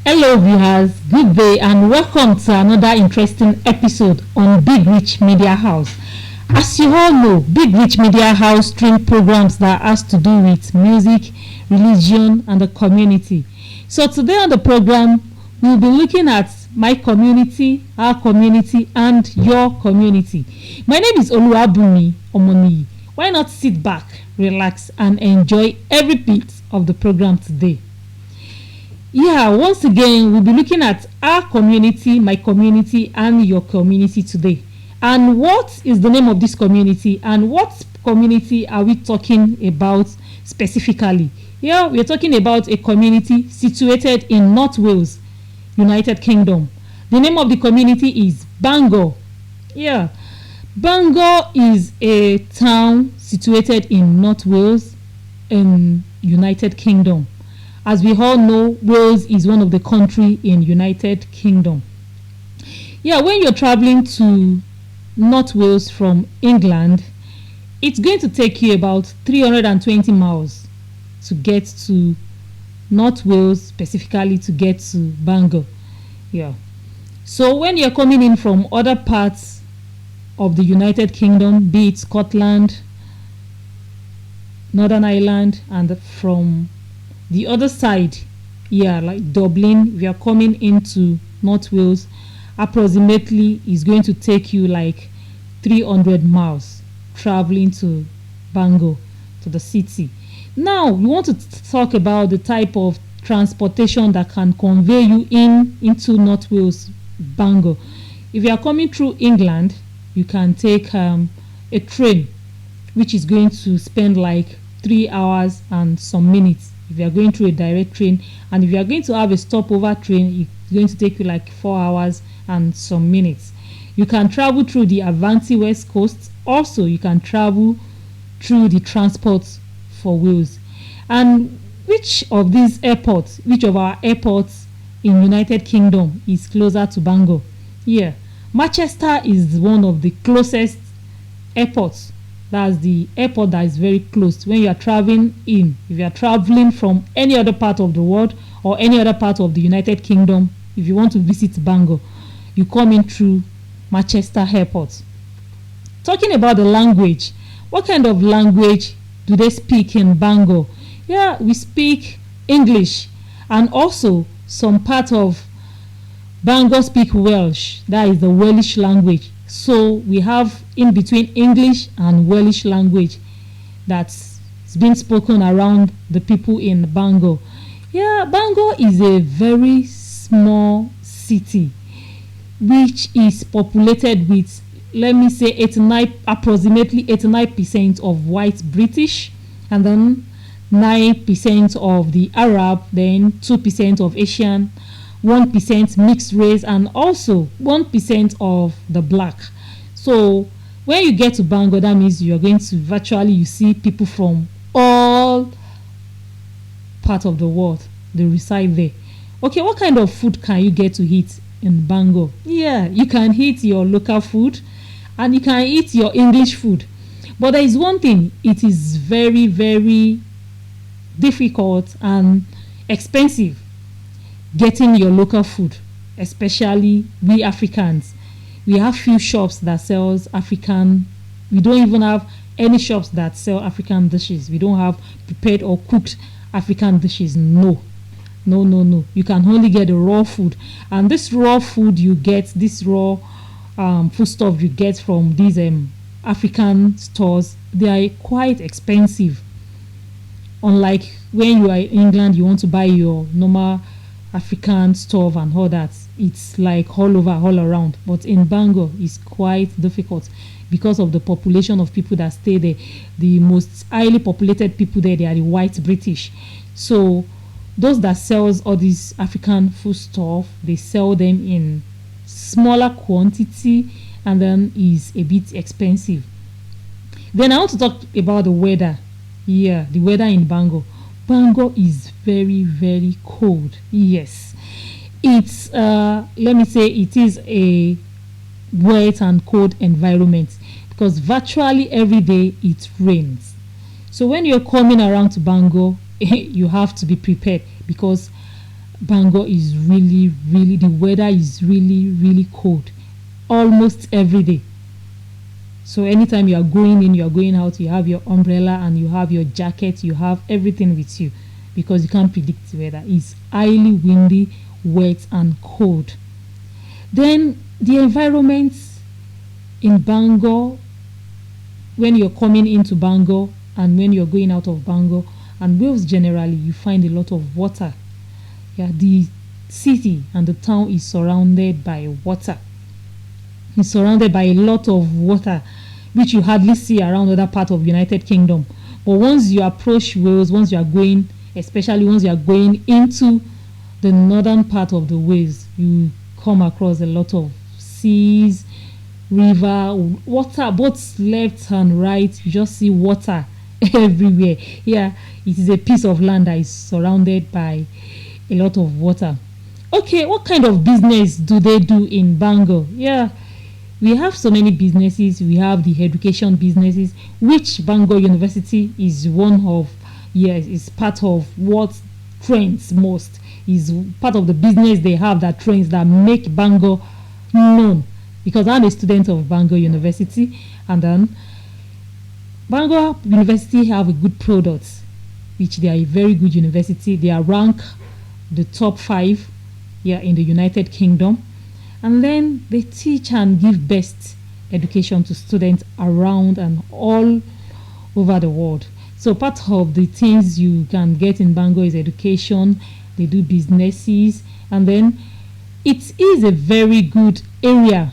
Hello viewers, good day and welcome to another interesting episode on Big Rich Media House. As you all know, Big Rich Media House stream programs that has to do with music, religion and the community. So today on the program, we'll be looking at my community, our community and your community. My name is Oluwabunmi, Omoniyi. Why not sit back, relax and enjoy every bit of the program today. Once again, we'll be looking at our community, my community, and your community today. And what is the name of this community, and what community are we talking about specifically? We're talking about a community situated in North Wales, United Kingdom. The name of the community is Bangor. Bangor is a town situated in North Wales, in United Kingdom. As we all know, Wales is one of the countries in United Kingdom. When you're traveling to North Wales from England, it's going to take you about 320 miles to get to North Wales, specifically to get to Bangor. So when you're coming in from other parts of the United Kingdom, be it Scotland, Northern Ireland, and from the other side, like Dublin, if you're coming into North Wales, approximately is going to take you like 300 miles traveling to Bangor, to the city. Now, we want to talk about the type of transportation that can convey you into North Wales, Bangor. If you are coming through England, you can take a train, which is going to spend like 3 hours and some minutes. If you are going through a direct train, and if you are going to have a stopover train, it's going to take you like 4 hours and some minutes. You can travel through the Avanti West Coast. Also, you can travel through the Transport for Wales. And which of our airports in United Kingdom is closer to Bangor? Manchester is one of the closest airports. That's the airport that is very close when you are traveling in. If you are traveling from any other part of the world or any other part of the United Kingdom, if you want to visit Bangor, you come in through Manchester Airport. Talking about the language, what kind of language do they speak in Bangor? We speak English, and also some part of Bangor speak Welsh. That is the Welsh language. So we have in between English and Welsh language that's been spoken around the people in Bangor. Bangor is a very small city which is populated with, let me say, approximately 89% of white British, and then 9% of the Arab, then 2% of Asian, 1% mixed race, and also 1% of the black. So when you get to Bangor, that means you are going to you see people from all parts of the world. They reside there. Okay, what kind of food can you get to eat in Bangor? You can eat your local food and you can eat your English food. But there is one thing, it is very, very difficult and expensive getting your local food, especially we Africans. We have few shops that sells African. We don't even have any shops that sell African dishes. We don't have prepared or cooked African dishes. No. You can only get the raw food, and this raw food you get, this raw food stuff you get from these African stores, they are quite expensive. Unlike when you are in England, you want to buy your normal African stuff and all that, it's like all over, all around. But in Bangor, it's quite difficult because of the population of people that stay there. The most highly populated people there, they are the white British. So those that sells all these African food stuff, they sell them in smaller quantity, and then is a bit expensive. Then I want to talk about the weather. The weather in Bangor. Bangor is very, very cold. Yes, it's let me say it is a wet and cold environment because virtually every day it rains. So when you're coming around to Bangor, you have to be prepared because Bangor is really, really, the weather is really, really cold almost every day. So anytime you are going in, you are going out, you have your umbrella and you have your jacket, you have everything with you because you can't predict the weather. It's highly windy, wet, and cold. Then the environment in Bangor, when you're coming into Bangor and when you're going out of Bangor, and Wales generally, you find a lot of water. Yeah, the city and the town is surrounded by water. It's surrounded by a lot of water, which you hardly see around other parts of United Kingdom. But once you approach Wales, once you are going, especially once you are going into the northern part of the Wales, you come across a lot of seas, river, water, both left and right. You just see water everywhere. Yeah, it is a piece of land that is surrounded by a lot of water. Okay, what kind of business do they do in Bangor? Yeah, we have so many businesses. We have the education businesses, which Bangor University is one of. Yes, is part of what trends most. Is part of the business they have that trends, that make Bangor known. Because I'm a student of Bangor University, and then Bangor University have a good products, which they are a very good university. They are ranked the top 5 here in the United Kingdom, and then they teach and give best education to students around and all over the world. So part of the things you can get in Bangor is education. They do businesses, and then it is a very good area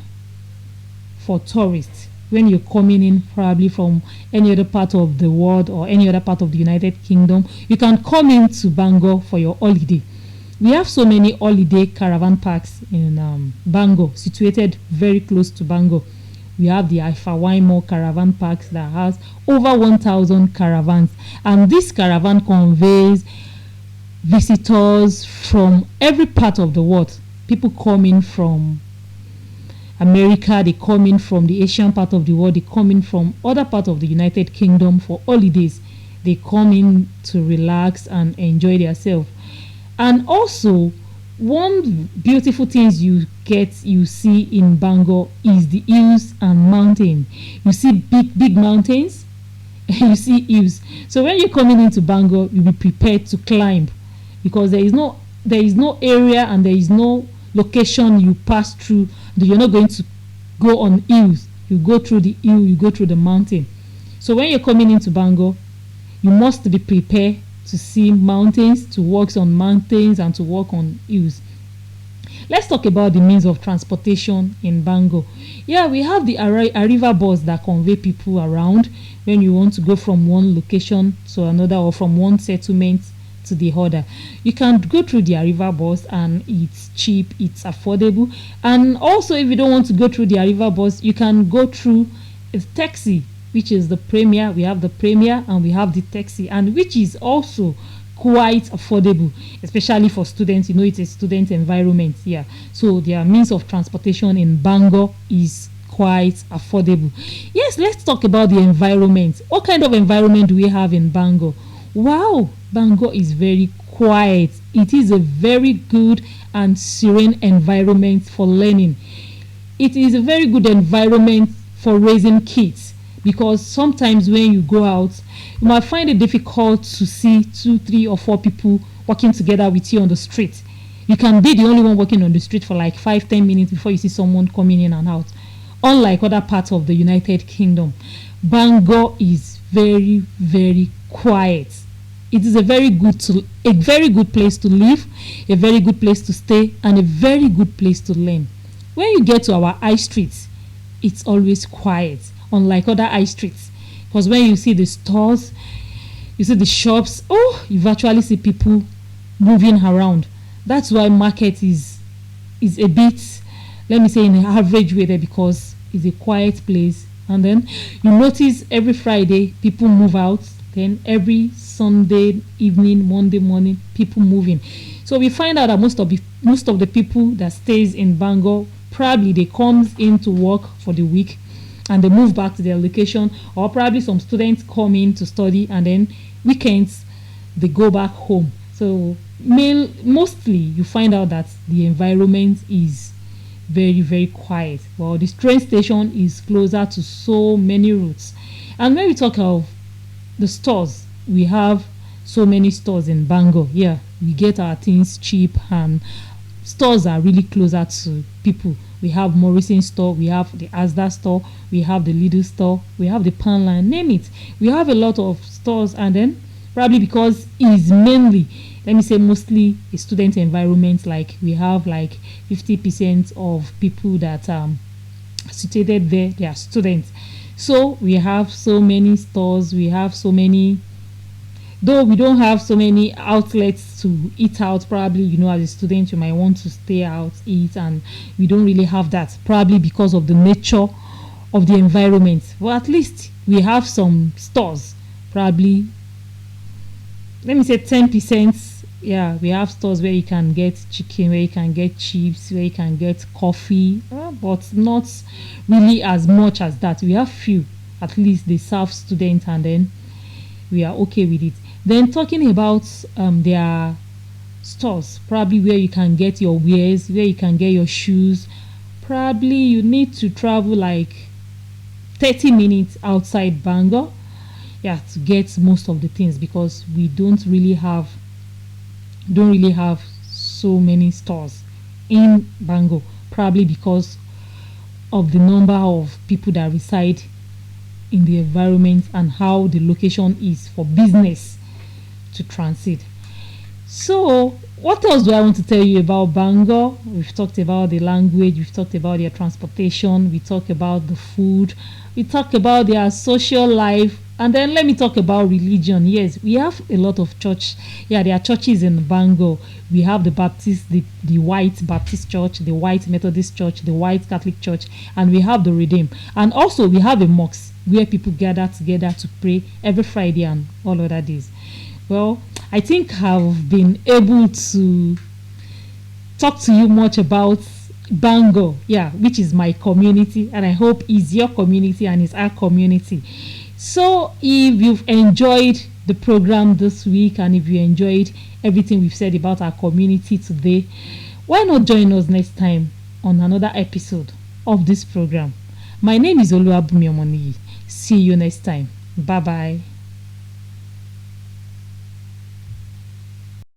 for tourists. When you're coming in probably from any other part of the world or any other part of the United Kingdom, you can come into Bangor for your holiday. We have so many holiday caravan parks in Bangor, situated very close to Bangor. We have the Ifawaimo caravan parks that has over 1,000 caravans, and this caravan conveys visitors from every part of the world. People come in from America, they come in from the Asian part of the world, they come in from other parts of the United Kingdom for holidays. They come in to relax and enjoy themselves. And also, one beautiful things you see in Bangor is the hills and mountains. You see big mountains, you see hills. So when you're coming into Bangor, you'll be prepared to climb, because there is no area and there is no location you pass through that you're not going to go on hills. You go through the hill, you go through the mountain. So when you're coming into Bangor, you must be prepared to see mountains, to walk on mountains, and to walk on hills. Let's talk about the means of transportation in Bangor. Yeah, we have the Arriva bus that convey people around when you want to go from one location to another, or from one settlement to the other. You can go through the Arriva bus, and it's cheap, it's affordable. And also, if you don't want to go through the Arriva bus, you can go through a taxi, which is the Premier. We have the Premier and we have the taxi, and which is also quite affordable, especially for students. You know, it's a student environment here, so their means of transportation in Bangor is quite affordable. Yes, let's talk about the environment. What kind of environment do we have in Bangor? Wow, Bangor is very quiet. It is a very good and serene environment for learning. It is a very good environment for raising kids, because sometimes when you go out, you might find it difficult to see 2, 3, or 4 people working together with you on the street. You can be the only one working on the street for like 5-10 minutes before you see someone coming in and out. Unlike other parts of the United Kingdom, Bangor is very, very quiet. It is a very good place to live, a very good place to stay, and a very good place to learn. When you get to our high streets, it's always quiet, unlike other high streets. Because when you see the stores, you see the shops, you virtually see people moving around. That's why market is a bit, let me say, in an average way there, because it's a quiet place. And then you notice every Friday people move out, then every Sunday evening, Monday morning, people moving. So we find out that most of the people that stays in Bangor, probably they come in to work for the week and they move back to their location, or probably some students come in to study and then weekends they go back home. So Mostly you find out that the environment is very very quiet. Well, the train station is closer to so many routes. And when we talk of the stores, we have so many stores in Bangor. Yeah, we get our things cheap, and stores are really closer to people. We have Morrison store, we have the Asda store, we have the Lidl store, we have the Panline, name it. We have a lot of stores. And then probably because it's mainly, let me say mostly, a student environment, like we have like 50% of people that situated there, they are students. So we have so many stores, we have so many, though we don't have so many outlets to eat out. Probably, as a student you might want to stay out, eat, and we don't really have that, probably because of the nature of the environment. But at least we have some stores, probably, let me say 10%. Yeah, we have stores where you can get chicken, where you can get chips, where you can get coffee, but not really as much as that. We have few, at least they serve students, and then we are okay with it. Then talking about their stores, probably where you can get your wares, where you can get your shoes. Probably you need to travel like 30 minutes outside Bangor, yeah, to get most of the things, because we don't really have so many stores in Bangor, probably because of the number of people that reside in the environment and how the location is for business to transit. So, what else do I want to tell you about Bangor? We've talked about the language, we've talked about their transportation, we talk about the food, we talk about their social life, and then let me talk about religion. Yes, we have a lot of church. Yeah, there are churches in Bangor. We have the Baptist, the white Baptist church, the white Methodist church, the white Catholic church, and we have the Redeem. And also we have a mosque where people gather together to pray every Friday and all other days. Well, I think I've been able to talk to you much about Bangor, yeah, which is my community, and I hope is your community and is our community. So, if you've enjoyed the program this week, and if you enjoyed everything we've said about our community today, why not join us next time on another episode of this program? My name is Oluwabunmi. See you next time. Bye bye.